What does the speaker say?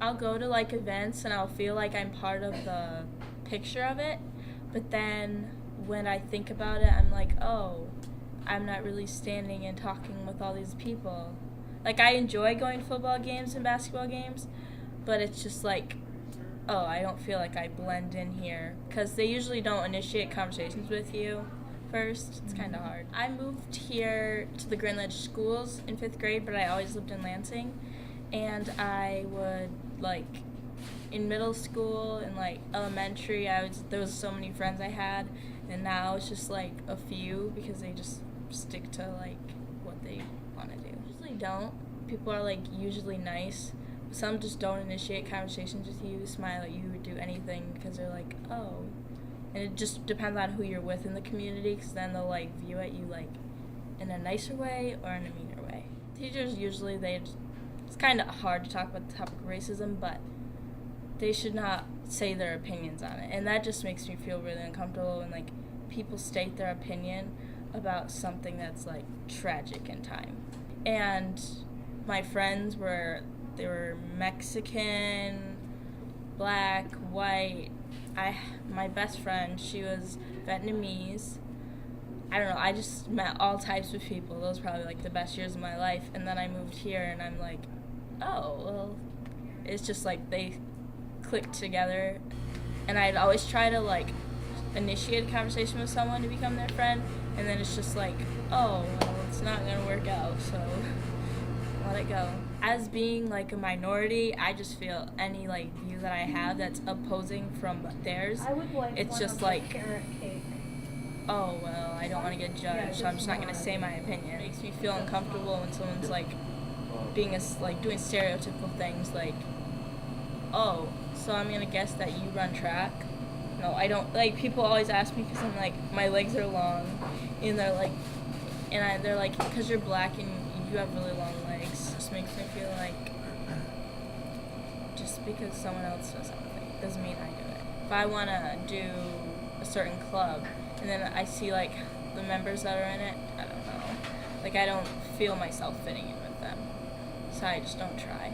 I'll go to like events and I'll feel like I'm part of the picture of it, but then when I think about it, I'm like, oh, I'm not really standing and talking with all these people. Like, I enjoy going to football games and basketball games, but it's just like, oh, I don't feel like I blend in here, because they usually don't initiate conversations with you first. It's kind of hard. I moved here to the Grand Ledge schools in 5th grade, but I always lived in Lansing, and I would, like, in middle school and, like, elementary, there was so many friends I had, and now it's just, like, a few, because they just stick to, like, what they want to do. Usually don't. People are, like, usually nice. Some just don't initiate conversations with you, smile at you, or do anything, because they're like, oh. And it just depends on who you're with in the community, because then they'll, like, view at you, like, in a nicer way or in a meaner way. Teachers usually, it's kind of hard to talk about the topic of racism, but they should not say their opinions on it. And that just makes me feel really uncomfortable when, like, people state their opinion about something that's, like, tragic in time. And my friends they were Mexican, black, white. My best friend, she was Vietnamese. I don't know, I just met all types of people. Those were probably, like, the best years of my life. And then I moved here, and I'm like, oh, well, it's just, like, they clicked together. And I'd always try to, like, initiate a conversation with someone to become their friend, and then it's just like, oh, well, it's not going to work out, so let it go. As being, like, a minority, I just feel any, like, view that I have that's opposing from theirs, I would like it's one just of like, carrot cake. oh, well, I don't want to get judged, so I'm just not going to say my opinion. It makes me feel uncomfortable when someone's, like, doing stereotypical things, like, oh, so I'm going to guess that you run track? No, I don't. Like, people always ask me because I'm like, my legs are long, and they're like, they're like, because you're black and you have really long legs. It just makes me feel like, just because someone else does something doesn't mean I do it. If I want to do a certain club, and then I see, like, the members that are in it, I don't know. Like, I don't feel myself fitting in with them, so I just don't try.